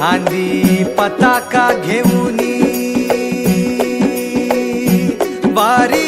खांदी पताका घेऊनी वारी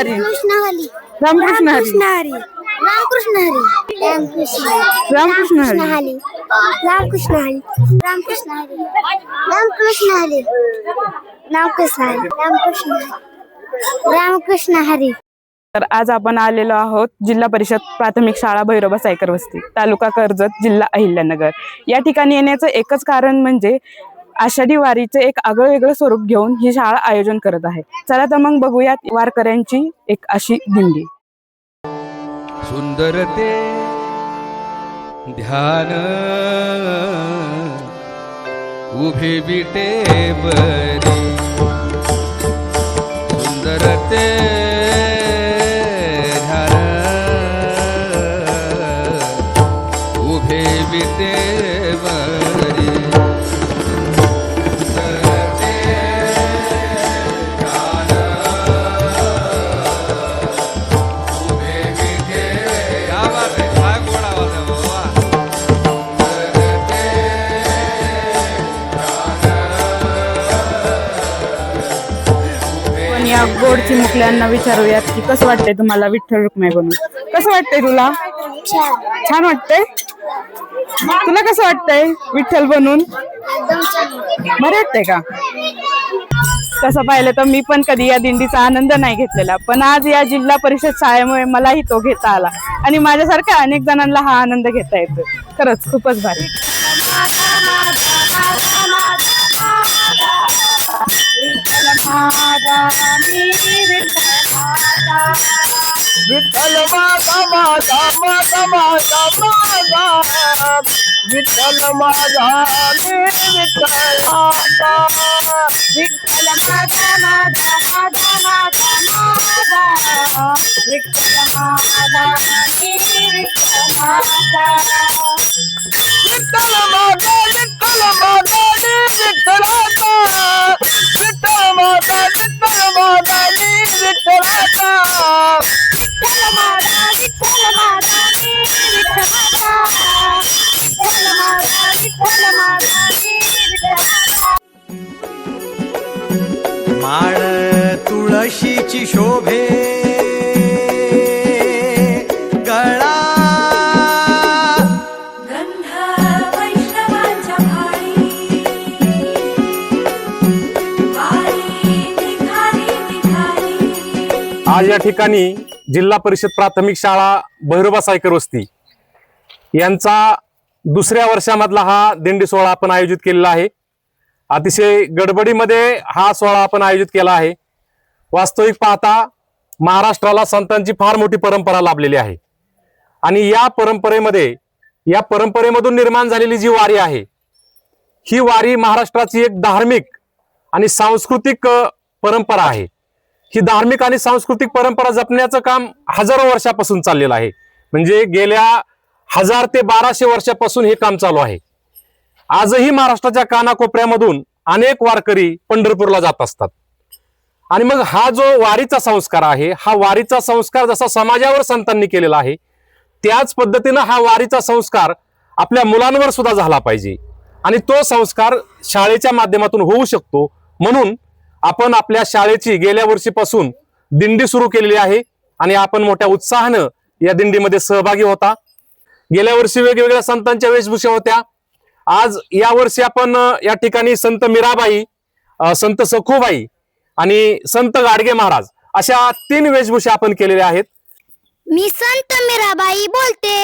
रामकृष्ण हरी रामकृष्ण हरी रामकृष्ण हरी रामकृष्ण हरी रामकृष्ण हरी रामकृष्ण हरी रामकृष्ण हरी रामकृष्ण हरी रामकृष्ण हरी. तर आज आपण आलेलो आहोत जिल्हा परिषद प्राथमिक शाळा भैरोबा सायकर वस्ती, तालुका कर्जत, जिल्हा अहिल्यानगर. या ठिकाणी येण्याचं एकच कारण म्हणजे आषाढी वारीचे एक आगळं वेगळं स्वरूप घेऊन ही शाळा आयोजन करत आहे. चला तर मग बघूयात वारकऱ्यांची एक अशी दिंडी. सुंदरते ध्यान उभे विटे बरे सुंदरते ध्यान उभे विटे बरे या गोड चिमुकल्यांना विचारूयात की कसं वाटतंय तुम्हाला विठ्ठल रुक्मिणी बनून. कसं वाटतंय तुला? छान वाटतंय. तुला कसं वाटतंय विठ्ठल बनून? बरं वाटतंय का? तसं पाहिलं तर मी पण कधी या दिंडीचा आनंद नाही घेतलेला, पण आज या जिल्हा परिषद शाळेमुळे मलाही तो घेता आला आणि माझ्यासारख्या अनेक जणांना हा आनंद घेता येतो. खरंच खूपच भारी. विठ्ठल माझा माझा माझा माझा माझा विठ्ठल माझा विठ्ठल माझा विठ्ठल माझा माझा माझा माझा माझा विठ्ठल माझा विठ्ठल माझा विठ्ठल माझा विठ्ठल माझा विठ्ठलाचा विठ्ठल माझा विठ्ठल माझा विठ्ठलाचा विठ्ठल माझा विठ्ठल माझा विठ्ठलाचा विठ्ठल माझा विठ्ठल माझा विठ्ठलाचा. माळ तुळशीची शोभे गळा गंध वैष्णवांच्या भाळी वारी निघाली निघाली. आज या ठिकाणी जिल्हा परिषद प्राथमिक शाळा भैरोबा सायकर वस्ती यांचा दुसऱ्या वर्षामधला हा दिंडी सोहळा आपण आयोजित केलेला आहे. अतिशय गडबडीमध्ये हा सोहळा आपण आयोजित केला आहे. वास्तविक पाहता महाराष्ट्राला संतांची फार मोठी परंपरा लाभलेली आहे आणि या परंपरेमधून निर्माण झालेली जी वारी आहे ही वारी महाराष्ट्राची एक धार्मिक आणि सांस्कृतिक परंपरा आहे. ही धार्मिक आणि सांस्कृतिक परंपरा जपण्याचं काम हजारो वर्षापासून चाललेलं आहे. म्हणजे गेल्या 1000 ते 1200 वर्षापासून हे काम चालू आहे. आजही महाराष्ट्राच्या कानाकोपऱ्यामधून अनेक वारकरी पंढरपूरला जात असतात आणि मग हा जो वारीचा संस्कार आहे हा वारीचा संस्कार जसा समाजावर संतांनी केलेला आहे त्याच पद्धतीनं हा वारीचा संस्कार आपल्या मुलांवर सुद्धा झाला पाहिजे आणि तो संस्कार शाळेच्या माध्यमातून होऊ शकतो. म्हणून आपण आपल्या शाळेची गेल्या वर्षीपासून दिंडी सुरू केलेली आहे आणि आपण मोठ्या उत्साहानं या दिंडीमध्ये सहभागी होता. गेल्या वर्षी वेगवेगळ्या संतांच्या वेशभूषा होत्या. आज या वर्षी आपण या ठिकाणी संत मीराबाई, संत सखूबाई आणि संत गाडगे महाराज अशा 3 वेशभूषा आपण केलेल्या आहेत. मी संत मीराबाई बोलते.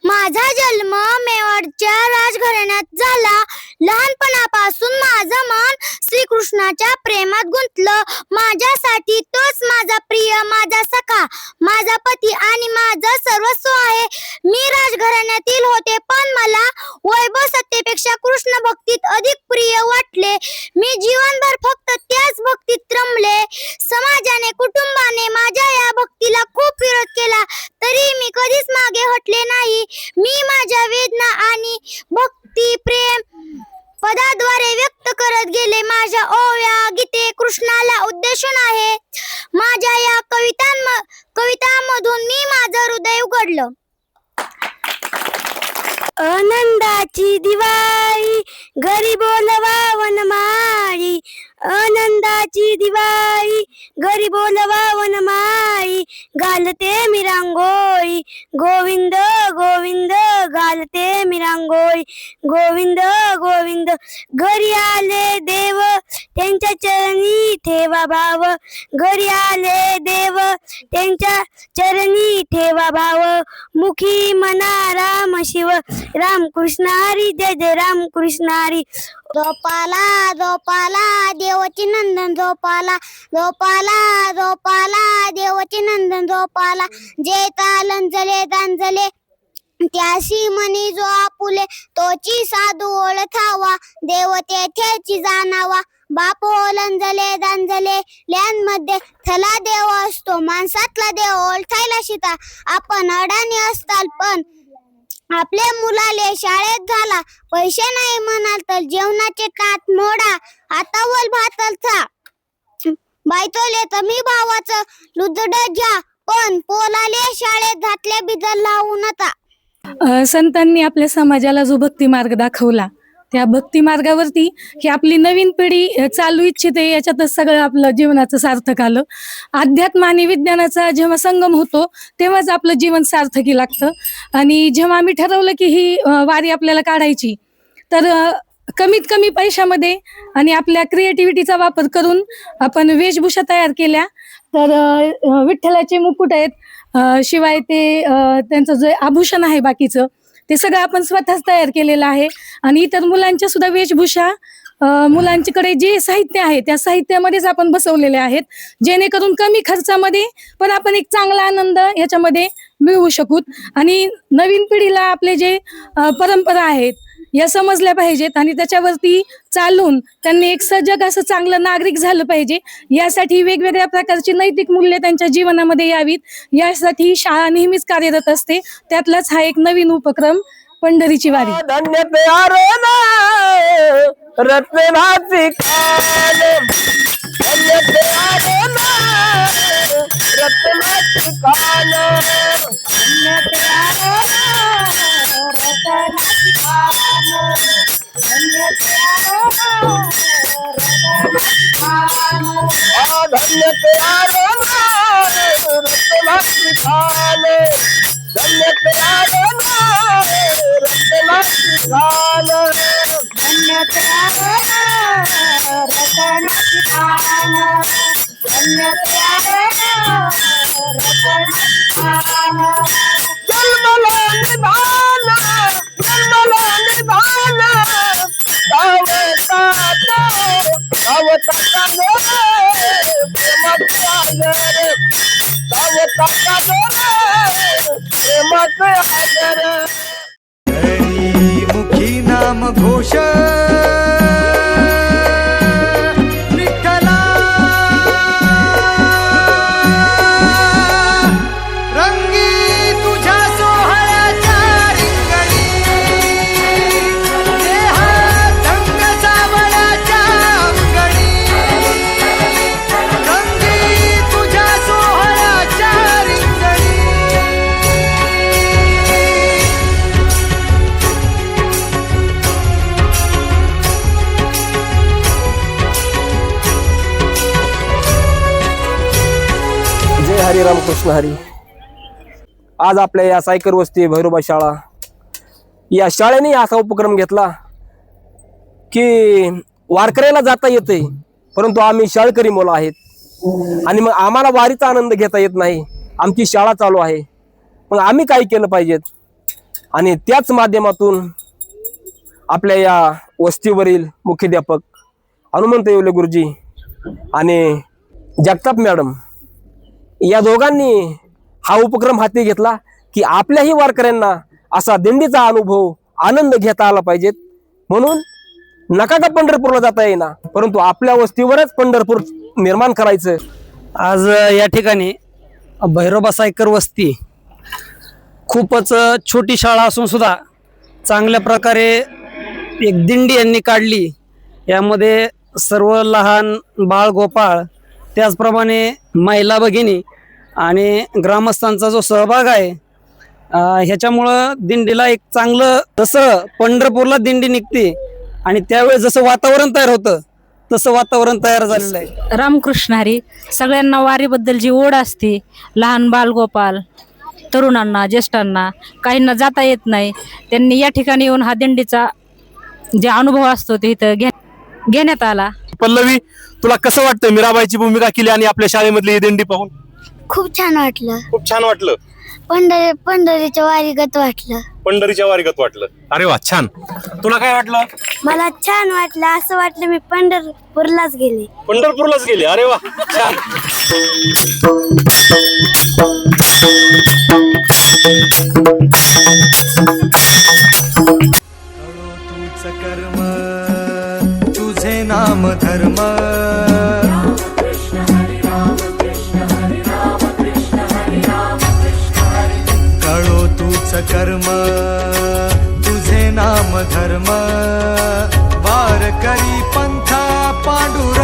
माझा जन्म मेवाडच्या राजघराण्यात झाला. लहानपणापासून माझं मन श्रीकृष्णाच्या प्रेमात गुंतलं. माझ्यासाठी तोच माझा प्रिय, माझा सखा, माझा पती आणि माझं सर्वस्व आहे. मी राजघराण्यातील होते पण मला वैभव सत्तेपेक्षा कृष्ण भक्तीत अधिक प्रिय वाटले. मी जीवनभर फक्त त्याच भक्तीत रमले. समाजाने, कुटुंबाने माझ्या या भक्तीला खूप विरोध केला तरी मी कधीच मागे हटले नाही. मी माझ्या वेदना आणि भक्ती प्रेम पदाद्वारे व्यक्त करत गेले. माझ्या ओव्या गीते कृष्णाला उद्देशून आहे. माझ्या या कवितांमधून मी माझं हृदय उघडलं. आनंदाची दिवाळी घरी बोलवा वनमाळी, आनंदाची दिवाळी घरी बोलवा वनमाळी, घालते मी रांगोळी गोविंद गोविंद घालते मी रांगोळी गोविंद गोविंद. घरी आले देव त्यांच्या चरणी ठेवा भाव, घरी आले देव त्यांच्या चरणी ठेवा भाव, मुखी म्हणा राम शिव राम कृष्ण हरी जय जय राम कृष्ण हरी. झोपाला झोपाला देवाची नंदन झोपाला, झोपाला झोपाला देवाची नंदन झोपाला, जे तालंजले दांजले त्याशी मनी जो आपुले, तोची साधू ओळखावा देव तेथेची जाणावा, बाप ओलंजले दांजले ल्यांमध्ये थला देव असतो, माणसातला देव ओळखायला शिका. आपण अडाणी असताल पण आपल्या मुलाले शाळेत घाला, पैसे नाही म्हणाल तर जेवणाचे ताट मोडा, हातावर भातल था बायतोले तर मी भावाचं लुदड घ्या, पण पोलाले शाळेत घातले बिजल लावू नका. संतांनी आपल्या समाजाला जो भक्ती मार्ग दाखवला, त्या भक्ती मार्गावरती ही आपली नवीन पिढी चालू इच्छिते, याच्यातच सगळं आपलं जीवनाचं सार्थक आलं. अध्यात्म आणि विज्ञानाचा जेव्हा संगम होतो तेव्हाच आपलं जीवन सार्थकी लागतं. आणि जेव्हा आम्ही ठरवलं की ही वारी आपल्याला काढायची, तर कमीत कमी पैशामध्ये आणि आपल्या क्रिएटिव्हिटीचा वापर करून आपण वेशभूषा तयार केल्या. तर विठ्ठलाचे मुकुट आहेत, शिवाय ते त्यांचं जे आभूषण आहे बाकीचं ते सगळं आपण स्वतःच तयार केलेलं आहे. आणि इतर मुलांच्या सुद्धा वेशभूषा मुलांच्याकडे जे साहित्य आहे त्या साहित्यामध्येच आपण बसवलेले आहेत, जेणेकरून कमी खर्चामध्ये पण आपण एक चांगला आनंद याच्यामध्ये मिळवू शकू. आणि नवीन पिढीला आपले जे परंपरा आहेत या समजल्या पाहिजेत आणि त्याच्यावरती चालून त्यांनी एक सजग असं चांगलं नागरिक झालं पाहिजे. यासाठी वेगवेगळ्या प्रकारची नैतिक मूल्य त्यांच्या जीवनामध्ये यावीत, यासाठी शाळा नेहमीच कार्यरत असते. त्यातलाच हा एक नवीन उपक्रम पंढरीची वारी. धन्य रत्नाची कान, धन्य रत्नाची कान, धन्य रत्नाची खान, धन्य रत्नाची खान, धन्य रत्नाची खान, धन्य रत्नाची खान. जन्मला निधान, जन्मला निधान, हरी मुखी नाम घोष विठ्ठला, रंगी तुझ्या सोहळ्याच्या रिंगणी, देहात रंग सावळ्याच्या अंगणी, रंगी तुझ्या सोहळ्याच्या रिंगणी. जय हरी राम कृष्ण हरी. आज आपल्या या सायकर वस्ती भैरोबा शाळा या शाळेने असा उपक्रम घेतला की वारकऱ्याला जाता येते, परंतु आम्ही शाळकरी मुलं आहेत आणि मग आम्हाला वारीचा आनंद घेता येत नाही. आमची शाळा चालू आहे, मग आम्ही काय केलं पाहिजेत. आणि त्याच माध्यमातून आपल्या या वस्तीवरील मुख्याध्यापक हनुमंत येवले गुरुजी आणि जगताप मॅडम या दोघांनी हा उपक्रम हाती घेतला की आपल्याही वारकऱ्यांना असा दिंडीचा अनुभव आनंद घेता आला पाहिजेत. म्हणून नका का पंढरपूरला जाता येईना, परंतु आपल्या वस्तीवरच पंढरपूर निर्माण करायचं. आज या ठिकाणी भैरोबा सायकर वस्ती खूपच छोटी शाळा असून सुद्धा चांगल्या प्रकारे एक दिंडी यांनी काढली. यामध्ये सर्व लहान बाळ गोपाळ, त्याचप्रमाणे महिला भगिनी आणि ग्रामस्थांचा जो सहभाग आहे ह्याच्यामुळं दिंडीला एक चांगलं, जसं पंढरपूरला दिंडी निघते आणि त्यावेळेस जसं वातावरण तयार होतं तसं वातावरण तयार झालेलं आहे. रामकृष्ण हरी. सगळ्यांना वारीबद्दल जी ओढ असते, लहान बालगोपाल, तरुणांना, ज्येष्ठांना, काहींना जाता येत नाही, त्यांनी या ठिकाणी येऊन हा दिंडीचा जे अनुभव असतो ते इथं घेण्यात आला. पल्लवी, तुला कसं वाटतं मीराबाईची भूमिका केली आणि आपल्या शाळेमधली ही दिंडी पाहून? खूप छान वाटलं. खूप छान वाटलं. पंढरीच्या वारीगत वाटलं. पंढरीच्या वारीगत वाटलं. अरे वा, छान. तुला काय वाटलं? मला छान वाटलं. असं वाटलं मी पंढरपूरलाच गेले. पंढरपूरलाच गेले. अरे वा, छान. तूच कर्म तुझे नाम धर्म कळो तूच कर्म तुझे नाम धर्म वारकरी पंथा पांडुरंगा